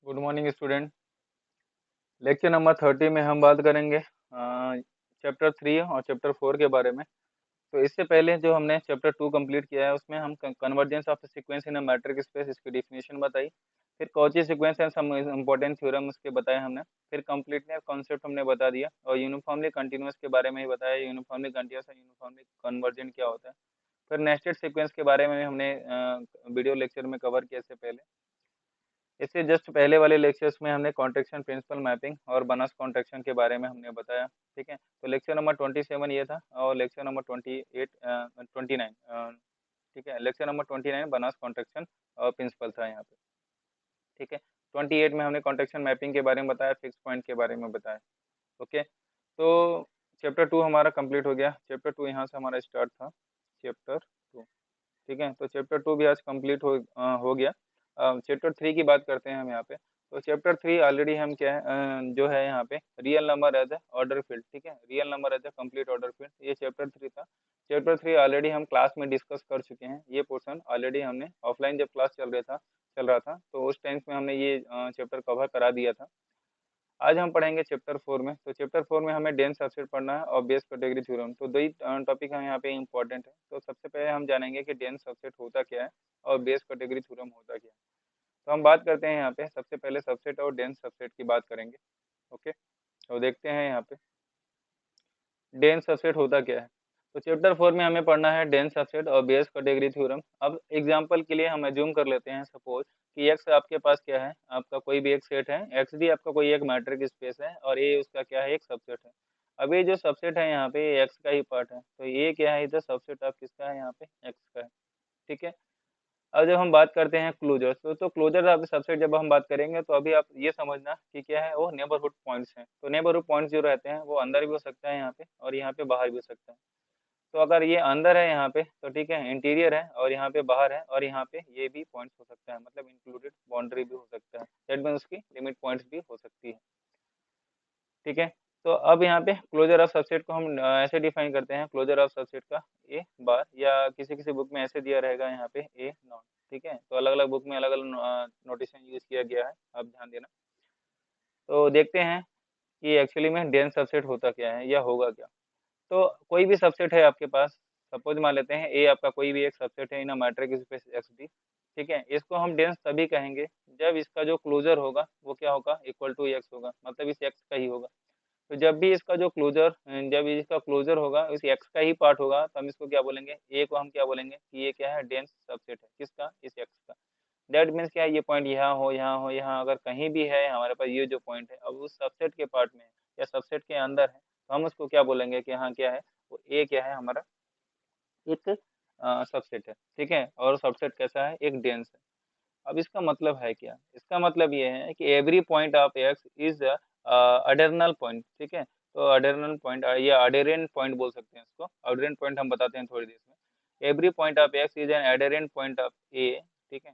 Good morning student. Lecture number 30 में हम बात करेंगे चैप्टर 3 और चैप्टर 4 के बारे में। तो इससे पहले जो हमने चैप्टर 2 कंप्लीट किया है उसमें हम convergence of sequence in a metric space इसकी डिफिनेशन बताई। फिर Cauchy sequence and some important theorem उसके बताए हमने। फिर कंप्लीटनेस कॉन्सेप्ट हमने बता दिया और यूनिफॉर्मली कंटिन्यूअस के बारे में ही बताया। यूनिफॉर्मली कंटिन्यूअस और यूनिफॉर्मली कन्वर्जेंट क्या होता है। फिर नेस्टेड सीक्वेंस के बारे में हमने वीडियो लेक्चर में कवर किया इससे पहले। इससे जस्ट पहले वाले लेक्चर्स में हमने कॉन्ट्रैक्शन प्रिंसिपल मैपिंग और बनस कॉन्ट्रैक्शन के बारे में हमने बताया। ठीक है, तो लेक्चर नंबर 27 ये था और लेक्चर नंबर 29 ठीक है, लेक्चर नंबर 29 बनस कॉन्ट्रैक्शन और प्रिंसिपल था यहाँ पे। ठीक है, 28 में हमने कॉन्ट्रैक्शन मैपिंग के बारे में बताया, फिक्स पॉइंट के बारे में बताया। ओके, तो चैप्टर 2 हमारा कंप्लीट हो गया। चैप्टर 2 यहाँ से हमारा स्टार्ट था, चैप्टर 2। ठीक है, तो चैप्टर 2 भी आज कंप्लीट हो गया। चैप्टर 3 की बात करते हैं हम यहाँ पे। तो चैप्टर 3 ऑलरेडी हम क्या है जो है यहाँ पे real number as a order field. ठीक है, real number as a complete order field, ये चैप्टर 3 था। चैप्टर 3 ऑलरेडी हम क्लास में डिस्कस कर चुके हैं। ये पोर्शन ऑलरेडी हमने ऑफलाइन जब क्लास चल रहा था तो उस टाइम में हमने ये चैप्टर कवर करा दिया था। आज हम पढ़ेंगे चैप्टर 4 में। तो चैप्टर 4 में हमें डेंस सबसेट पढ़ना है और बेस कैटेगरी थ्योरम। तो दो ही टॉपिक हम यहाँ पे इंपॉर्टेंट है। तो सबसे पहले हम जानेंगे कि डेंस सबसेट होता क्या है और बेस कैटेगरी थ्योरम होता क्या है। तो हम बात करते हैं यहाँ पे, सबसे पहले सबसेट और डेंस सबसेट की बात करेंगे। ओके, तो देखते हैं यहाँ पे डेंस सबसेट होता क्या है। तो चैप्टर 4 में हमें पढ़ना है डेंस सबसेट और बेस कैटेगरी थ्योरम। अब एग्जांपल के लिए हम एज्यूम कर लेते हैं, सपोज कि एक्स आपके पास क्या है, आपका कोई भी एक सेट है, एक्स भी आपका कोई एक मैट्रिक स्पेस है और ए उसका क्या है, एक सबसेट है। अब ये जो सबसेट है यहाँ पे एक्स का ही पार्ट है, तो ये क्या है, इधर सबसेट ऑफ किसका है, यहाँ पे एक्स का है। ठीक है, अब जब हम बात करते हैं क्लोजर तो क्लोजर ऑफ सबसेट जब हम बात करेंगे तो अभी आप ये समझना कि क्या है, वो नेबरहुड पॉइंट्स हैं। तो नेबरहुड पॉइंट्स जो रहते हैं वो अंदर भी हो सकता है यहाँ पे और यहाँ पे बाहर भी हो सकता है। तो अगर ये अंदर है यहाँ पे तो ठीक है, इंटीरियर है और यहाँ पे बाहर है और यहाँ पे ये भी पॉइंट्स हो सकता है, मतलब इंक्लूडेड बाउंड्री भी हो सकता है, दैट मीन उसकी लिमिट पॉइंट्स भी हो सकती है। ठीक है, तो अब यहाँ पे क्लोजर ऑफ सबसेट को हम ऐसे डिफाइन करते हैं, क्लोजर ऑफ सबसेट का ए बार, या किसी किसी बुक में ऐसे दिया रहेगा यहाँ पे ए नॉट। ठीक है, तो अलग अलग बुक में अलग अलग नोटेशन यूज किया गया है, आप ध्यान देना। तो देखते हैं कि एक्चुअली में डेंस सबसेट होता क्या है या होगा क्या। तो कोई भी सबसेट है आपके पास, सपोज मान लेते हैं ए आपका कोई भी एक सबसेट है in a metric space X D. ठीक है, इसको हम डेंस तभी कहेंगे जब इसका जो क्लोजर होगा वो क्या होगा, इक्वल टू एक्स होगा, मतलब इस एक्स का ही होगा। तो जब भी इसका जो क्लोजर जब इसका क्लोजर होगा इस एक्स का ही पार्ट होगा तो हम इसको क्या बोलेंगे, ए को हम क्या बोलेंगे कि ये क्या है, डेंस सबसेट है, किसका, इस एक्स का। दैट मीन्स क्या है, ये पॉइंट यहाँ हो, यहाँ हो, यहाँ अगर कहीं भी है हमारे पास ये जो पॉइंट है, अब उस सबसेट के पार्ट में है या सबसेट के अंदर है, तो हम उसको क्या बोलेंगे कि हाँ क्या है, वो ए क्या है, हमारा एक सबसेट है। ठीक है, और सबसेट कैसा है, एक डेंस है। अब इसका मतलब है क्या, इसका मतलब ये है कि every point of X is adherent point. ठीक है, तो अडेरनल पॉइंट या अडेरेंट पॉइंट बोल सकते हैं इसको, अडेरेंट पॉइंट हम बताते हैं थोड़ी देर में। Every point of X is an adherent point of A. ठीक है,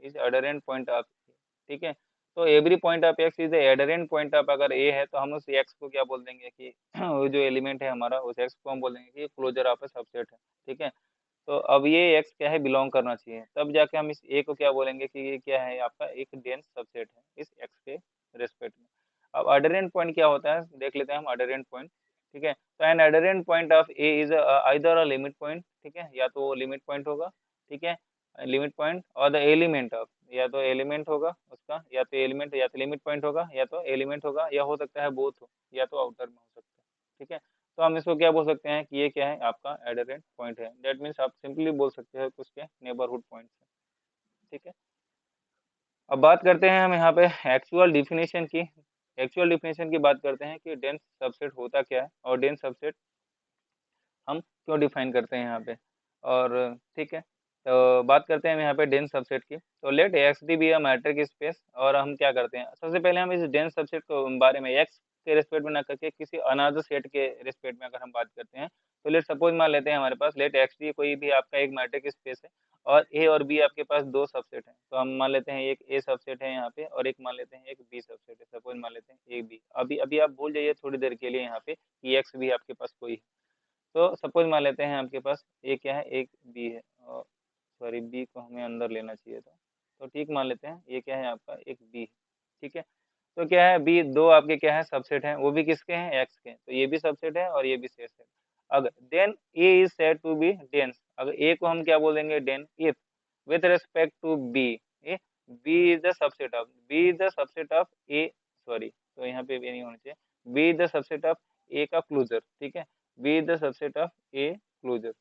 is adherent point of A. ठीक है, तो every point of X is adherent point of, अगर ए है तो हम उस एक्स को क्या बोल देंगे कि वो जो एलिमेंट है हमारा उस एक्स को हम बोल देंगे कि क्लोजर ऑफ ए सबसेट है। ठीक है, तो अब ये एक्स क्या है, बिलोंग करना चाहिए, तब जाके हम इस ए को क्या बोलेंगे कि ये क्या है, आपका एक डेंस सबसेट है इस एक्स के रेस्पेक्ट में। अब अडरेंट पॉइंट क्या होता है, देख लेते हैं हम अडरेंट पॉइंट। ठीक है, तो an adherent point of A is either a limit point. ठीक है, या तो वो लिमिट पॉइंट होगा। ठीक है, लिमिट पॉइंट और द एलिमेंट ऑफ, या तो एलिमेंट होगा उसका, या तो एलिमेंट या तो लिमिट पॉइंट होगा, या तो एलिमेंट होगा, या हो सकता है बोथ हो, या तो आउटर में हो सकता है। ठीक है, तो हम इसको क्या बोल सकते हैं कि ये क्या है, आपका एडरेंट पॉइंट है। दैट मीन्स आप सिंपली बोल सकते हो कि उसके नेबरहुड पॉइंट्स है। ठीक है, अब बात करते हैं हम यहाँ पे एक्चुअल डिफिनेशन की। एक्चुअल डिफिनेशन की बात करते हैं कि डेंस सबसेट होता क्या है और डेंस सबसेट हम क्यों डिफाइन करते हैं यहाँ पे। और ठीक है, तो बात करते हैं हम यहाँ पे डेंस सबसेट की। तो let X d be a metric space, और हम क्या करते हैं, सबसे पहले हम इस डेंस सबसेट को बारे में एक्स के रेस्पेक्ट में ना करके किसी अनदर सेट के रेस्पेक्ट में अगर हम बात करते हैं, तो लेट सपोज मान लेते हैं हमारे पास लेट एक्स डी कोई भी आपका एक मैट्रिक स्पेस है और ए और बी आपके पास दो सबसेट हैं। तो हम मान लेते हैं एक ए सबसेट है यहाँ पे और एक मान लेते हैं एक बी सबसेट है, सपोज मान लेते हैं ए बी। अभी अभी आप भूल जाइए थोड़ी देर के लिए यहाँ पे कि एक्स भी आपके पास कोई है। तो सपोज मान लेते हैं आपके पास ए क्या है, एक बी है, और सॉरी बी को हमें अंदर लेना चाहिए था, तो ठीक मान लेते हैं ये क्या है, आपका एक बी है। ठीक है। तो क्या है, बी दो आपके क्या है सबसेट हैं, वो भी किसके हैं, एक्स के, तो ये भी सबसेट है और ये भी सेट है। अगर then A is said to be dense, अगर ए को हम क्या बोलेंगे, then, if with respect to B, A B is the subset of, B is the subset of A, sorry तो यहाँ पे भी नहीं होना चाहिए, B is the subset of A का क्लोजर, ठीक है, B is the subset of A closure,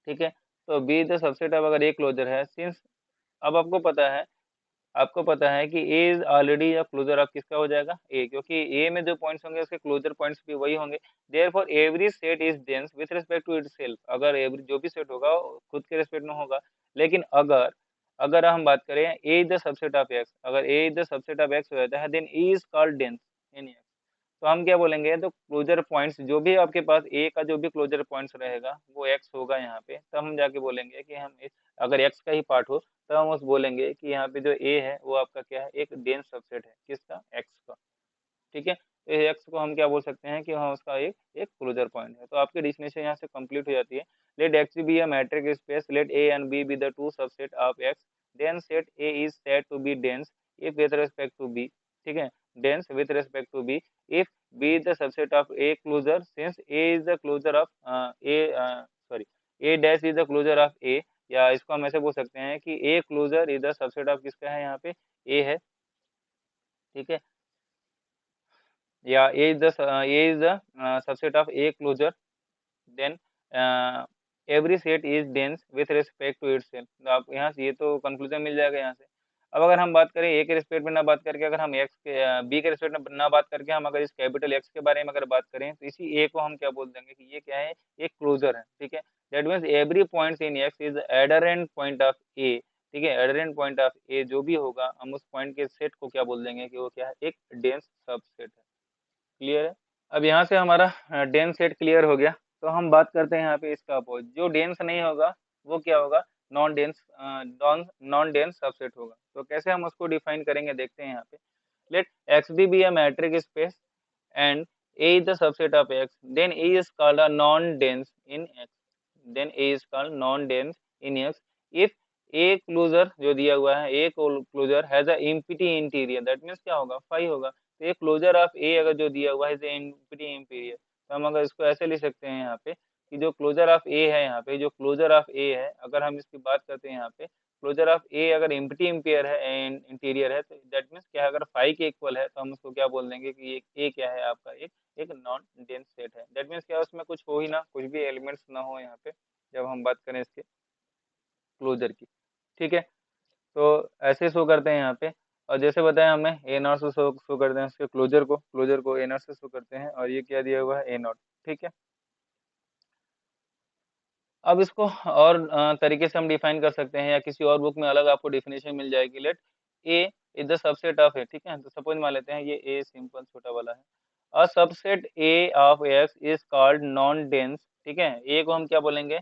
ठीक है। तो B is the subset of अगर ए क्लोजर है, सिंस अब आपको पता है कि ए इज ऑलरेडी या क्लोजर ऑफ किसका हो जाएगा, ए, क्योंकि ए में जो पॉइंट्स होंगे उसके क्लोजर पॉइंट्स भी वही होंगे। Therefore every set is dense with respect to itself, अगर एवरी जो भी सेट होगा वो खुद के रिस्पेक्ट में होगा। लेकिन अगर अगर हम बात करें A is the subset of X, अगर A is the subset of X हो जाता है, then A is called dense in X. तो हम क्या बोलेंगे, तो क्लोजर पॉइंट्स जो भी आपके पास ए का जो भी क्लोजर पॉइंट्स रहेगा वो एक्स होगा यहाँ पे, तब हम जाके बोलेंगे कि अगर एक्स का ही पार्ट हो तो हम उस बोलेंगे कि यहाँ पे जो ए है वो आपका क्या है, एक डेंस सबसेट है किसका, एक्स का, ठीक है। तो एक्स को हम क्या बोल सकते हैं कि हाँ उसका एक एक क्लोजर पॉइंट है। तो आपकी डेफिनेशन यहाँ से कंप्लीट हो जाती है। Let X be a metric space, let A and B be the two subset of X, then set A is said to be dense if with respect to B, ठीक है, dense with respect to B if B is the subset of A closure, since A is the closure of A, sorry A dash is the closure of A, या इसको हम ऐसे बोल सकते हैं कि A closure is the subset of किसका है, यहाँ पे ए है, ठीक है, या A is the subset of A closure, then every set is dense with respect to itself। तो आप यहाँ से ये तो कंक्लूजन मिल जाएगा यहाँ से। अब अगर हम बात करें A के रिस्पेक्ट में ना बात करके, अगर हम एक्स के B के रिस्पेक्ट में ना बात करके हम अगर इस कैपिटल X के बारे में अगर बात करें, तो इसी A को हम क्या बोल देंगे कि ये क्या है, एक क्लोजर है, ठीक है। That means every point in X is adherent point of A, ठीक है, एडरेंट पॉइंट ऑफ A जो भी होगा हम उस पॉइंट के सेट को क्या बोल देंगे कि वो क्या है, एक डेंस सबसेट है। क्लियर है। अब यहाँ से हमारा डेंस सेट क्लियर हो गया। तो हम बात करते हैं यहाँ पे इसका अपोजिट, जो डेंस नहीं होगा वो क्या होगा, नॉन डेंस सबसेट होगा। तो कैसे हम उसको डिफाइन करेंगे, देखते हैं यहाँ पे। Let X be a metric space and A is the subset of X, then A is called a non dense in X, then A is called non dense in X if A closure जो दिया हुआ है, A closure has a empty interior, that means क्या होगा, phi होगा। तो ये closure of ए अगर जो दिया हुआ है एम्प्टी इंटीरियर, तो हम अगर इसको ऐसे लिख सकते हैं यहाँ पे कि जो क्लोजर ऑफ ए है, यहाँ पे जो क्लोजर ऑफ ए है, अगर हम इसकी बात करते हैं यहाँ पे, क्लोजर ऑफ ए अगर एम्प्टी इंटीरियर है, इंटीरियर है, तो दैट मीन्स क्या है, अगर फाई के इक्वल है तो हम उसको क्या बोल देंगे कि ए क्या है आपका, एक एक नॉन डेंस सेट है। दैट मीन्स क्या है, उसमें कुछ हो ही ना, कुछ भी एलिमेंट्स ना हो यहाँ पे, जब हम बात करें इसके क्लोजर की, ठीक है। तो ऐसे शो करते हैं यहाँ पे। और जैसे बताया हमने ए नॉट से शो करते हैं उसके क्लोजर को ए नॉट से शो करते हैं, और ये क्या दिया हुआ है, ए नॉट, ठीक है। अब इसको और तरीके से हम डिफाइन कर सकते हैं, या किसी और बुक में अलग आपको डिफिनेशन मिल जाएगी। Let A is the subset of A, ठीक है। तो सपोज मान लेते हैं ये ए सिंपल छोटा वाला है, a subset A of X is called non dense, ठीक है। ए को हम क्या बोलेंगे,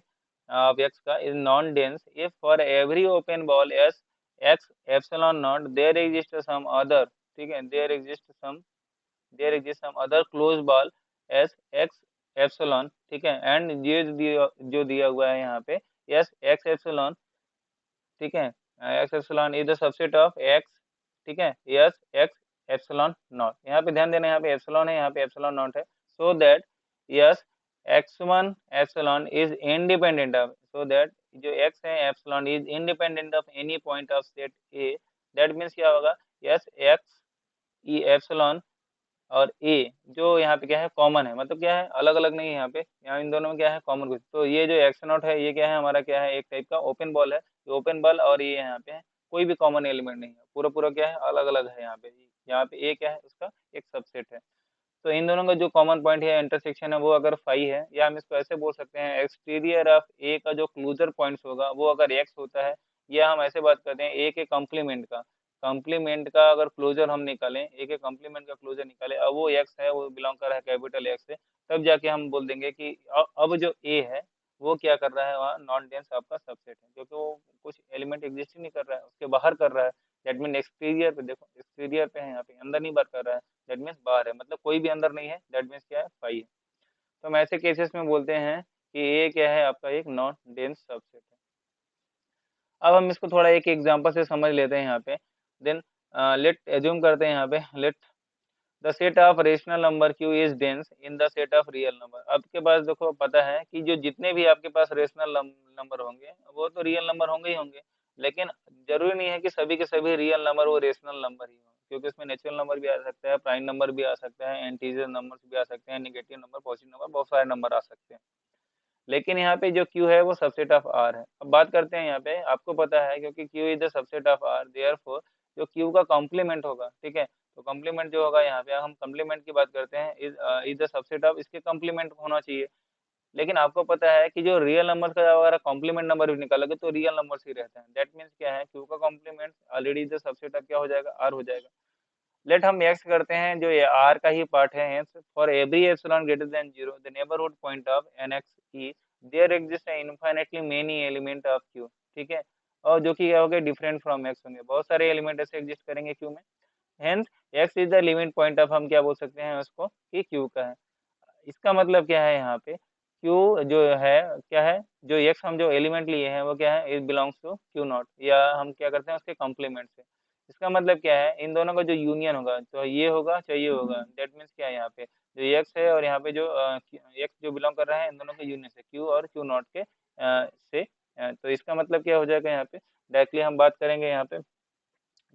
ऑफ एक्स का, is non dense if for every open ball S X epsilon not there exist some other, ठीक है, there exist some other close ball S X epsilon, ठीक है। एंड ये जो दिया हुआ है यहाँ पे, यस एक्स एप्सिलॉन, ठीक है, x epsilon is the subset of x, ठीक है, यस एक्स एप्सिलॉन नॉट, यहाँ पे ध्यान देना, यहाँ पे एप्सिलॉन है, यहाँ पे एप्सिलॉन नॉट है, so that yes x1 epsilon is independent of, so that जो x है epsilon is independent of any point of set A, that means क्या होगा, यस एक्स ई एप्सिलॉन और ए जो यहाँ पे क्या है, कॉमन है, मतलब क्या है, अलग अलग नहीं है, यहाँ पे यहाँ इन दोनों में क्या है, कॉमन कुछ। तो ये जो एक्स नॉट है, ये क्या है, हमारा क्या है, एक टाइप का ओपन बॉल है, ये ओपन बॉल, और ये यहाँ पे है, कोई भी कॉमन एलिमेंट नहीं है, पूरा पूरा क्या है, अलग अलग है। यहाँ पे ए क्या है, उसका एक सबसेट है। तो इन दोनों का जो कॉमन पॉइंट है, इंटरसेक्शन है, वो अगर फाई है, या हम इसको ऐसे बोल सकते हैं, एक्सटीरियर ऑफ ए का जो क्लोजर पॉइंट्स होगा वो अगर एक्स होता है, या हम ऐसे बात करते हैं ए के कॉम्प्लीमेंट का अगर क्लोजर हम निकालें, ए के कॉम्प्लीमेंट का क्लोजर निकालें, अब वो एक्स है, वो बिलोंग कर रहा है कैपिटल एक्स से, तब जाके हम बोल देंगे कि अब जो ए है वो क्या कर रहा है, वहाँ नॉन डेंस आपका सबसेट है, क्योंकि वो कुछ एलिमेंट एग्जिस्ट ही नहीं कर रहा है, उसके बाहर कर रहा है। दैट मीन एक्सटीरियर पे देखो, एक्सटीरियर पे है, यहाँ पे अंदर नहीं बात कर रहा है, दैट मीन्स बाहर है, मतलब कोई भी अंदर नहीं है, दैट मीन्स क्या है, फाई है। तो हम ऐसे केसेस में बोलते हैं कि ए क्या है, आपका एक नॉन डेंस सबसेट है। अब हम इसको थोड़ा एक एग्जांपल से समझ लेते हैं यहाँ पे। देन लेट एज्यूम करते हैं यहाँ पे, let the set of rational number Q is dense in the set of real number. आपके पास देखो पता है कि जो जितने भी आपके पास रेशनल नंबर होंगे वो तो रियल नंबर होंगे ही होंगे, लेकिन जरूरी नहीं है कि सभी के सभी रियल नंबर वो रेशनल नंबर ही हो, क्योंकि उसमें नेचुरल नंबर भी आ सकता है, प्राइम नंबर भी आ सकता है, इंटीजर नंबर भी आ सकते हैं, नेगेटिव नंबर, पॉजिटिव नंबर, बहुत सारे नंबर आ सकते हैं। लेकिन यहाँ पे जो Q है वो सबसेट ऑफ R है। अब बात करते हैं यहाँ पे, आपको पता है क्योंकि Q is the subset of R, therefore जो Q का कॉम्प्लीमेंट होगा, ठीक है, तो कॉम्प्लीमेंट जो होगा यहाँ पे, हम कॉम्प्लीमेंट की बात करते हैं, इज द सबसेट ऑफ, इसके कॉम्प्लीमेंट होना चाहिए। लेकिन आपको पता है कि जो रियल नंबर का अगर कॉम्प्लीमेंट नंबर भी निकालोगे तो रियल नंबर ही रहते हैं। दैट मीन्स क्या है, Q का कॉम्प्लीमेंट ऑलरेडी जो सबसेट ऑफ क्या हो जाएगा, R हो जाएगा। लेट हम एक्स करते हैं जो ये आर का ही पार्ट है, hence for every epsilon greater than zero the neighbourhood point of an X E there exist infinitely many element of Q, ठीक है, और जो कि क्या होंगे, डिफरेंट फ्रॉम एक्स होंगे, बहुत सारे एलिमेंट ऐसे एग्जिस्ट करेंगे क्यू में। Hence x is the limit point of, हम क्या बोल सकते हैं उसको कि क्यू का है। इसका मतलब क्या है यहाँ पे, क्यू जो है क्या है, जो एक्स हम जो एलिमेंट लिए हैं वो क्या है, it belongs to Q not, या हम क्या करते हैं उसके कॉम्प्लीमेंट से। इसका मतलब क्या है, इन दोनों का जो यूनियन होगा तो ये होगा चाहे ये होगा, दैट मीन्स क्या है, यहाँ पे जो एक्स है और यहाँ पे जो एक्स जो बिलोंग कर रहा है इन दोनों के यूनियन से, क्यू और क्यू नॉट के से तो इसका मतलब क्या हो जाएगा यहाँ पे, डायरेक्टली हम बात करेंगे यहाँ पे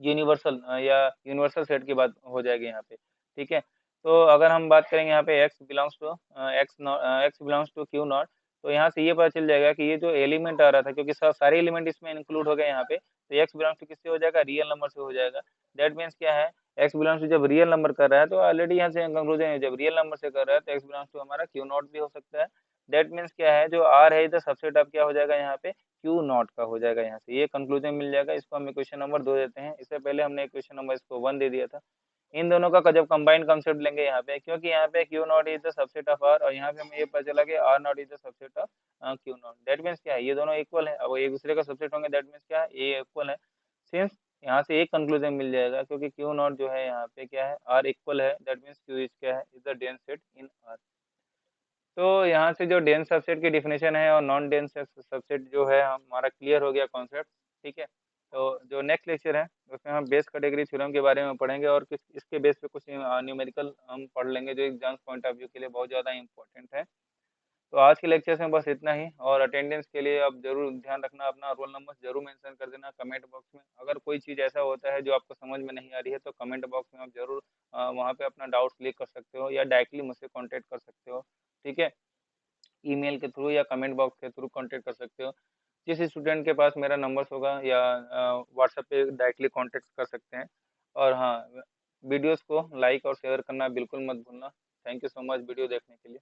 यूनिवर्सल या यूनिवर्सल सेट की बात हो जाएगी यहाँ पे, ठीक है। तो अगर हम बात करेंगे यहाँ पे x belongs to X belongs to Q not, तो यहाँ से ये पता चल जाएगा कि ये जो एलिमेंट आ रहा था, क्योंकि सारे एलिमेंट इसमें इंक्लूड हो गए यहाँ पे, तो x बिलोंग्स टू किससे हो जाएगा, रियल नंबर से हो जाएगा। दैट मीन्स क्या है, x बिलोंग्स टू जब रियल नंबर कर रहा है तो ऑलरेडी यहाँ से कंक्लूजन है, जब रियल नंबर से कर रहा है तो x बिलोंग्स टू हमारा क्यू नॉट भी हो सकता है। दैट मीन्स क्या है, जो r है इधर सबसेट ऑफ क्या हो जाएगा यहाँ पे, क्यू नॉट का हो जाएगा, यहाँ से ये कंक्लूजन मिल जाएगा। इसको हम इक्वेशन नंबर 2 देते हैं, इससे पहले हमने इक्वेशन नंबर इसको 1 दे दिया था। इन दोनों का जब कंबाइंड कंसेप्ट लेंगे यहाँ पे, क्योंकि यहाँ पे Q not is the subset of R और यहाँ पे हमें ये पता चला कि R not is the subset of Q not, that means क्या है, ये दोनों इक्वल है, अब एक दूसरे का सबसेट होंगे, दैट मीन्स क्या है, ये इक्वल है। सिंस यहाँ से एक कंक्लूजन मिल जाएगा, क्योंकि क्यू नॉट जो है यहाँ पे क्या है, आर इक्वल है, दैट मीन्स क्यू इज क्या है, is the dense set in are. तो यहाँ से जो डेंस सबसेट की डिफिनेशन है और नॉन डेंस सबसेट जो है हमारा क्लियर हो गया कॉन्सेप्ट, ठीक है। तो जो नेक्स्ट लेक्चर है उसमें हम बेस कैटेगरी थ्योरम के बारे में पढ़ेंगे और किस इसके बेस पे कुछ न्यूमेरिकल हम पढ़ लेंगे जो एग्जाम्स पॉइंट ऑफ व्यू के लिए बहुत ज़्यादा इंपॉर्टेंट है। तो आज के लेक्चर में बस इतना ही, और अटेंडेंस के लिए आप जरूर ध्यान रखना, अपना रोल नंबर जरूर मेंशन कर देना कमेंट बॉक्स में। अगर कोई चीज़ ऐसा होता है जो आपको समझ में नहीं आ रही है तो कमेंट बॉक्स में आप जरूर वहाँ पे अपना डाउट क्लियर कर सकते हो या डायरेक्टली मुझसे कांटेक्ट कर सकते हो, ठीक है। ईमेल के थ्रू या कमेंट बॉक्स के थ्रू कांटेक्ट कर सकते हो। जिस स्टूडेंट के पास मेरा नंबर्स होगा या व्हाट्सएप पे डायरेक्टली कांटेक्ट कर सकते हैं। और हाँ, वीडियोस को लाइक और शेयर करना बिल्कुल मत भूलना। Thank you so much video देखने के लिए।